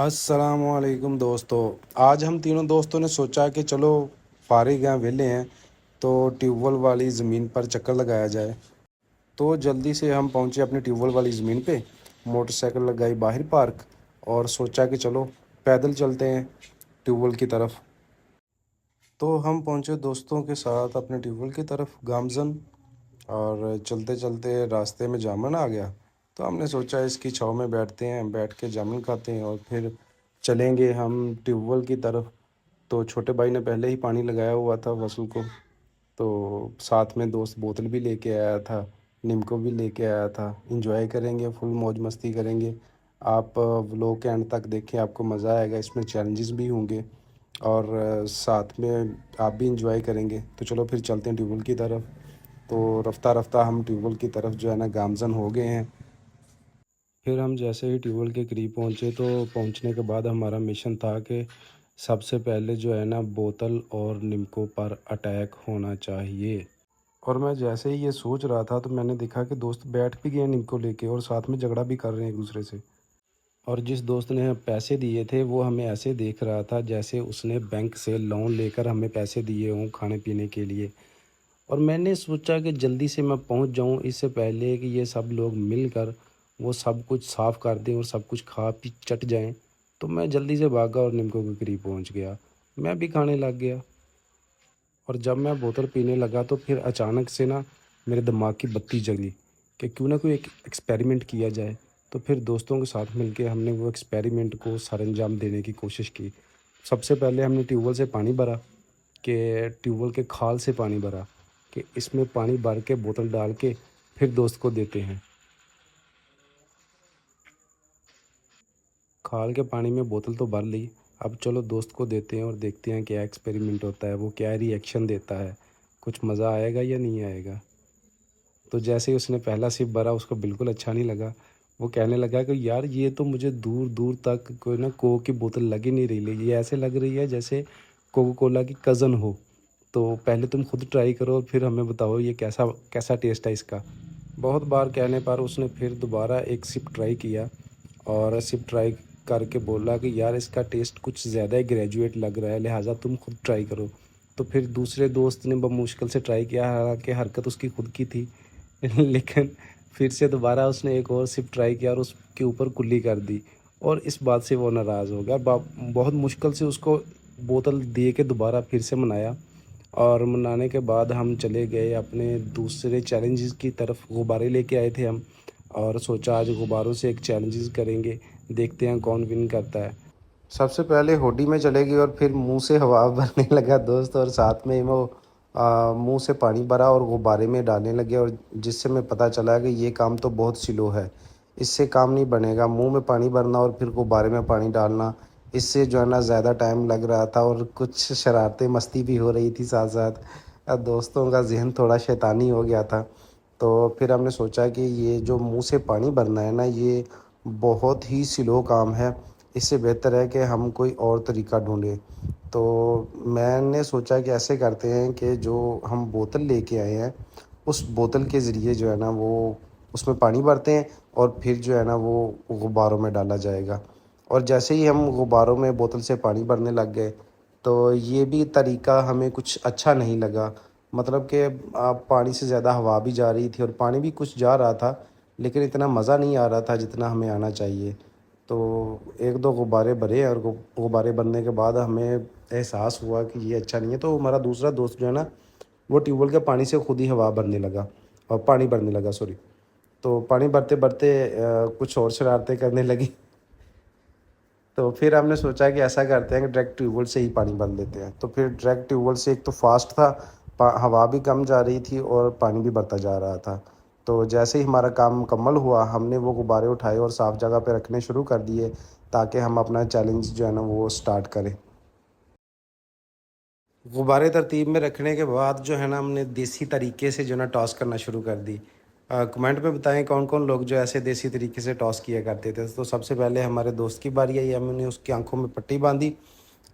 अस्सलाम वालेकुम दोस्तों। आज हम तीनों दोस्तों ने सोचा कि चलो फारिग हैं, वेले हैं, तो ट्यूबवेल वाली ज़मीन पर चक्कर लगाया जाए। तो जल्दी से हम पहुंचे अपनी ट्यूबवेल वाली ज़मीन पे, मोटरसाइकिल लगाई बाहर पार्क और सोचा कि चलो पैदल चलते हैं ट्यूबवेल की तरफ। तो हम पहुंचे दोस्तों के साथ अपने ट्यूबवेल की तरफ गामजन, और चलते चलते रास्ते में जामन आ गया। तो हमने सोचा इसकी छाँव में बैठते हैं, बैठ के जामुन खाते हैं और फिर चलेंगे हम ट्यूबवेल की तरफ। तो छोटे भाई ने पहले ही पानी लगाया हुआ था वसूल को, तो साथ में दोस्त बोतल भी लेके आया था, निम्को भी लेके आया था। इंजॉय करेंगे, फुल मौज मस्ती करेंगे। आप व्लॉग के एंड तक देखें, आपको मज़ा आएगा। इसमें चैलेंजेस भी होंगे और साथ में आप भी इंजॉय करेंगे। तो चलो फिर चलते हैं ट्यूबवेल की तरफ। तो रफ्ता रफ्ता हम ट्यूबवेल की तरफ जो है ना गामजन हो गए हैं। फिर हम जैसे ही ट्यूबवेल के करीब पहुँचे, तो पहुँचने के बाद हमारा मिशन था कि सबसे पहले जो है ना बोतल और निम्को पर अटैक होना चाहिए। और मैं जैसे ही ये सोच रहा था तो मैंने देखा कि दोस्त बैठ भी गए हैं निम्को लेके और साथ में झगड़ा भी कर रहे हैं एक दूसरे से। और जिस दोस्त ने पैसे दिए थे वो हमें ऐसे देख रहा था जैसे उसने बैंक से लोन लेकर हमें पैसे दिए हों खाने पीने के लिए। और मैंने सोचा कि जल्दी से मैं पहुंच जाऊं इससे पहले कि ये सब लोग मिलकर वो सब कुछ साफ़ कर दें और सब कुछ खा पी चट जाएं। तो मैं जल्दी से भागा और निम्को के करीब पहुंच गया। मैं भी खाने लग गया। और जब मैं बोतल पीने लगा तो फिर अचानक से ना मेरे दिमाग की बत्ती जली कि क्यों ना कोई एक एक्सपेरिमेंट किया जाए। तो फिर दोस्तों के साथ मिलके हमने वो एक्सपेरिमेंट को सरअंजाम देने की कोशिश की। सबसे पहले हमने ट्यूबवेल से पानी भरा, कि ट्यूबवेल के खाल से पानी भरा, कि इसमें पानी भर के बोतल डाल के फिर दोस्त को देते हैं। खाल के पानी में बोतल तो भर ली, अब चलो दोस्त को देते हैं और देखते हैं क्या एक्सपेरिमेंट होता है, वो क्या रिएक्शन देता है, कुछ मज़ा आएगा या नहीं आएगा। तो जैसे ही उसने पहला सिप भरा उसको बिल्कुल अच्छा नहीं लगा। वो कहने लगा कि यार ये तो मुझे दूर दूर तक कोई ना कोक की बोतल लग ही नहीं रही, ये ऐसे लग रही है जैसे कोका कोला की कज़न हो। तो पहले तुम खुद ट्राई करो और फिर हमें बताओ ये कैसा कैसा टेस्ट है इसका। बहुत बार कहने पर उसने फिर दोबारा एक सिप ट्राई किया और सिप ट्राई करके बोला कि यार इसका टेस्ट कुछ ज़्यादा ही ग्रेजुएट लग रहा है, लिहाजा तुम खुद ट्राई करो। तो फिर दूसरे दोस्त ने बहुत मुश्किल से ट्राई किया, हालांकि हरकत उसकी खुद की थी। लेकिन फिर से दोबारा उसने एक और सिप ट्राई किया और उसके ऊपर कुल्ली कर दी। और इस बात से वो नाराज़ हो गया। बहुत मुश्किल से उसको बोतल दे के दोबारा फिर से मनाया। और मनाने के बाद हम चले गए अपने दूसरे चैलेंजेस की तरफ। गुब्बारे लेके आए थे हम, और सोचा आज गुब्बारों से एक चैलेंजेस करेंगे, देखते हैं कौन विन करता है। सबसे पहले होडी में चले गए और फिर मुंह से हवा भरने लगा दोस्त, और साथ में वो मुंह से पानी भरा और गुब्बारे में डालने लगे। और जिससे मैं पता चला कि ये काम तो बहुत स्लो है, इससे काम नहीं बनेगा। मुंह में पानी भरना और फिर गुब्बारे में पानी डालना, इससे जो है ना ज़्यादा टाइम लग रहा था और कुछ शरारतें मस्ती भी हो रही थी साथ साथ। दोस्तों का जहन थोड़ा शैतानी हो गया था। तो फिर हमने सोचा कि ये जो मुंह से पानी भरना है ना, ये बहुत ही स्लो काम है, इससे बेहतर है कि हम कोई और तरीका ढूंढें। तो मैंने सोचा कि ऐसे करते हैं कि जो हम बोतल लेके आए हैं उस बोतल के ज़रिए जो है ना वो उसमें पानी भरते हैं और फिर जो है ना वो गुब्बारों में डाला जाएगा। और जैसे ही हम गुब्बारों में बोतल से पानी भरने लग गए, तो ये भी तरीका हमें कुछ अच्छा नहीं लगा। मतलब कि पानी से ज़्यादा हवा भी जा रही थी और पानी भी कुछ जा रहा था, लेकिन इतना मज़ा नहीं आ रहा था जितना हमें आना चाहिए। तो एक दो गुब्बारे भरे और गुब्बारे भरने के बाद हमें एहसास हुआ कि ये अच्छा नहीं है। तो हमारा दूसरा दोस्त जो है ना, वो ट्यूबवेल के पानी से खुद ही हवा भरने लगा, और पानी भरने लगा, सॉरी। तो पानी भरते भरते कुछ और शरारतें करने लगी। तो फिर हमने सोचा कि ऐसा करते हैं कि डायरेक्ट ट्यूबवेल से ही पानी भर लेते हैं। तो फिर डायरेक्ट ट्यूबवेल से, एक तो फास्ट था, हवा भी कम जा रही थी और पानी भी बढ़ता जा रहा था। तो जैसे ही हमारा काम मुकम्मल हुआ, हमने वो गुब्बारे उठाए और साफ़ जगह पे रखने शुरू कर दिए, ताकि हम अपना चैलेंज जो है ना वो स्टार्ट करें। गुब्बारे तरतीब में रखने के बाद जो है ना हमने देसी तरीके से जो है ना टॉस करना शुरू कर दी। कमेंट में बताएं कौन कौन लोग जो ऐसे देसी तरीके से टॉस किया करते थे। तो सबसे पहले हमारे दोस्त की बारी आई, हमने उसकी आंखों में पट्टी बांधी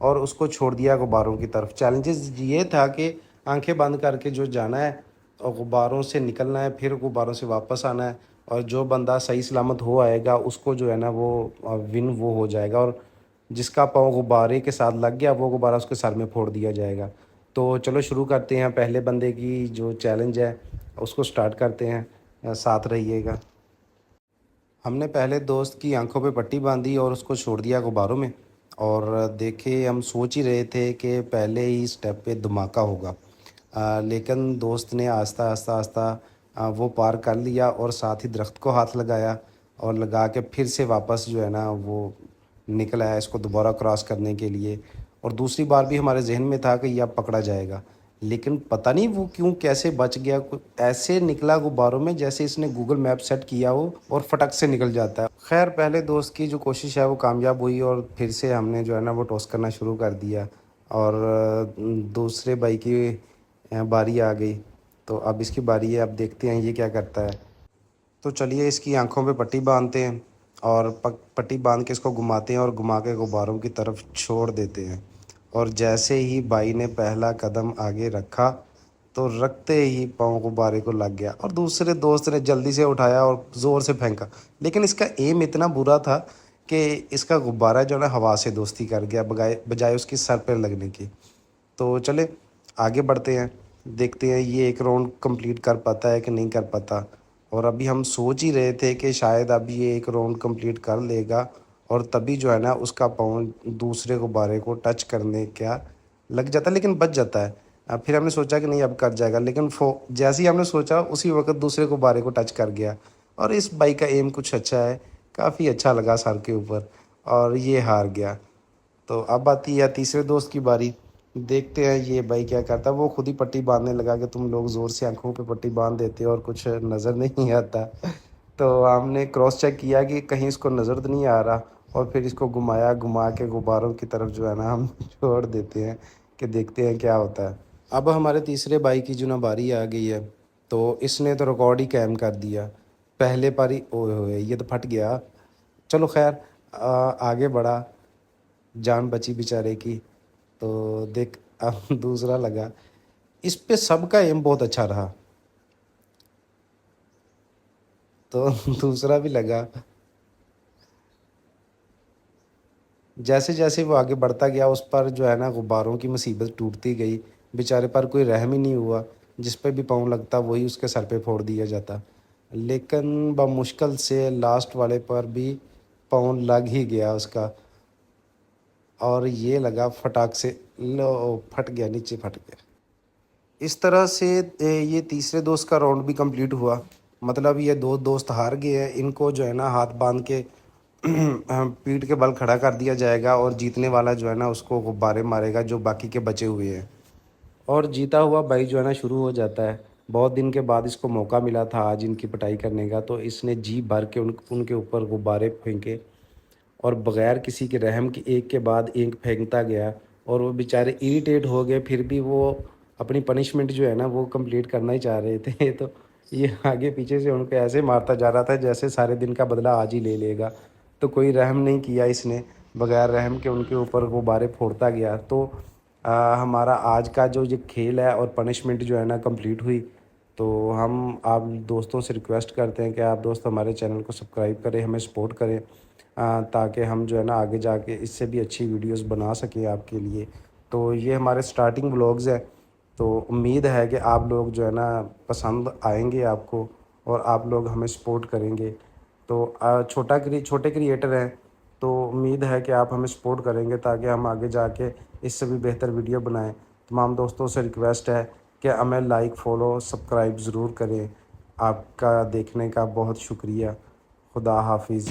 और उसको छोड़ दिया गुब्बारों की तरफ। चैलेंजेस ये था कि आंखें बंद करके जो जाना है और गुब्बारों से निकलना है, फिर गुब्बारों से वापस आना है, और जो बंदा सही सलामत हो आएगा उसको जो है ना वो विन वो हो जाएगा। और جس کا پاؤں غبارے کے ساتھ لگ گیا وہ غبارہ اس کے سر میں پھوڑ دیا جائے گا۔ تو چلو شروع کرتے ہیں، پہلے بندے کی جو چیلنج ہے اس کو سٹارٹ کرتے ہیں، ساتھ رہیے گا۔ ہم نے پہلے دوست کی آنکھوں پہ پٹی باندھی اور اس کو چھوڑ دیا غباروں میں، اور دیکھے ہم سوچ ہی رہے تھے کہ پہلے ہی سٹیپ پہ دھماکہ ہوگا، لیکن دوست نے آہستہ آہستہ آہستہ وہ پار کر لیا اور ساتھ ہی درخت کو ہاتھ لگایا، اور لگا کے پھر سے واپس جو ہے نا وہ نکل آیا اس کو دوبارہ کراس کرنے کے لیے۔ اور دوسری بار بھی ہمارے ذہن میں تھا کہ یہ اب پکڑا جائے گا، لیکن پتہ نہیں وہ کیوں کیسے بچ گیا، ایسے نکلا غباروں میں جیسے اس نے گوگل میپ سیٹ کیا ہو اور فٹک سے نکل جاتا ہے۔ خیر پہلے دوست کی جو کوشش ہے وہ کامیاب ہوئی، اور پھر سے ہم نے جو ہے نا وہ ٹاس کرنا شروع کر دیا، اور دوسرے بھائی کی باری آ گئی۔ تو اب اس کی باری ہے، اب دیکھتے ہیں یہ کیا کرتا ہے۔ تو چلیے اس کی آنکھوں پہ پٹی باندھتے ہیں، اور پٹی باندھ کے اس کو گھماتے ہیں اور گھما کے غباروں کی طرف چھوڑ دیتے ہیں۔ اور جیسے ہی بھائی نے پہلا قدم آگے رکھا تو رکھتے ہی پاؤں غبارے کو لگ گیا، اور دوسرے دوست نے جلدی سے اٹھایا اور زور سے پھینکا، لیکن اس کا ایم اتنا برا تھا کہ اس کا غبارہ جو ہے نا ہوا سے دوستی کر گیا بجائے اس کی سر پہ لگنے کی۔ تو چلے آگے بڑھتے ہیں، دیکھتے ہیں یہ ایک راؤنڈ کمپلیٹ کر پاتا ہے کہ نہیں کر پاتا۔ اور ابھی ہم سوچ ہی رہے تھے کہ شاید اب یہ ایک راؤنڈ کمپلیٹ کر لے گا، اور تبھی جو ہے نا اس کا پاؤں دوسرے غبارے کو ٹچ کرنے کا لگ جاتا ہے، لیکن بچ جاتا ہے۔ پھر ہم نے سوچا کہ نہیں اب کر جائے گا، لیکن جیسے ہی ہم نے سوچا اسی وقت دوسرے غبارے کو ٹچ کر گیا، اور اس بائک کا ایم کچھ اچھا ہے، کافی اچھا لگا سر کے اوپر، اور یہ ہار گیا۔ تو اب آتی ہے تیسرے دوست کی باری، دیکھتے ہیں یہ بھائی کیا کرتا ہے۔ وہ خود ہی پٹی باندھنے لگا کہ تم لوگ زور سے آنکھوں پہ پٹی باندھ دیتے اور کچھ نظر نہیں آتا۔ تو ہم نے کراس چیک کیا کہ کہیں اس کو نظر تو نہیں آ رہا، اور پھر اس کو گھما کے غباروں کی طرف جو ہے نا ہم چھوڑ دیتے ہیں کہ دیکھتے ہیں کیا ہوتا ہے۔ اب ہمارے تیسرے بھائی کی جو نا باری آ گئی ہے، تو اس نے تو ریکارڈ ہی قائم کر دیا، پہلے پاری اوئے ہوئے یہ تو پھٹ گیا۔ چلو خیر آگے بڑھا، جان بچی بیچارے کی۔ تو دیکھ اب دوسرا لگا، اس پہ سب کا ایم بہت اچھا رہا، تو دوسرا بھی لگا۔ جیسے جیسے وہ آگے بڑھتا گیا اس پر جو ہے نا غباروں کی مصیبت ٹوٹتی گئی، بیچارے پر کوئی رحم ہی نہیں ہوا، جس پہ بھی پاؤں لگتا وہی اس کے سر پہ پھوڑ دیا جاتا۔ لیکن بمشکل سے لاسٹ والے پر بھی پاؤں لگ ہی گیا اس کا، اور یہ لگا فٹاک سے، لو پھٹ گیا، نیچے پھٹ گیا۔ اس طرح سے یہ تیسرے دوست کا راؤنڈ بھی کمپلیٹ ہوا، مطلب یہ دو دوست ہار گئے ہیں، ان کو جو ہے نا ہاتھ باندھ کے پیٹھ کے بل کھڑا کر دیا جائے گا، اور جیتنے والا جو ہے نا اس کو غبارے مارے گا جو باقی کے بچے ہوئے ہیں، اور جیتا ہوا بھائی جو ہے نا شروع ہو جاتا ہے۔ بہت دن کے بعد اس کو موقع ملا تھا آج ان کی پٹائی کرنے کا، تو اس نے جی بھر کے ان کے اوپر غبارے پھینکے، اور بغیر کسی کے رحم کی ایک کے بعد ایک پھینکتا گیا، اور وہ بیچارے اریٹیٹ ہو گئے، پھر بھی وہ اپنی پنشمنٹ جو ہے نا وہ کمپلیٹ کرنا ہی چاہ رہے تھے۔ تو یہ آگے پیچھے سے ان کو ایسے مارتا جا رہا تھا جیسے سارے دن کا بدلہ آج ہی لے لے گا، تو کوئی رحم نہیں کیا اس نے، بغیر رحم کے ان کے اوپر غبارے پھوڑتا گیا۔ تو ہمارا آج کا جو یہ کھیل ہے اور پنشمنٹ جو ہے نا کمپلیٹ ہوئی۔ تو ہم آپ دوستوں سے ریکویسٹ کرتے ہیں کہ آپ دوست ہمارے چینل کو سبسکرائب کریں، ہمیں سپورٹ کریں، تاکہ ہم جو ہے نا آگے جا کے اس سے بھی اچھی ویڈیوز بنا سکیں آپ کے لیے۔ تو یہ ہمارے سٹارٹنگ ولاگز ہیں، تو امید ہے کہ آپ لوگ جو ہے نا پسند آئیں گے آپ کو، اور آپ لوگ ہمیں سپورٹ کریں گے۔ تو چھوٹے کریئٹر ہیں، تو امید ہے کہ آپ ہمیں سپورٹ کریں گے تاکہ ہم آگے جا کے اس سے بھی بہتر ویڈیو بنائیں۔ تمام دوستوں سے ریکویسٹ ہے کہ ہمیں لائک، فالو، سبسکرائب ضرور کریں۔ آپ کا دیکھنے کا بہت شکریہ۔ خدا حافظ۔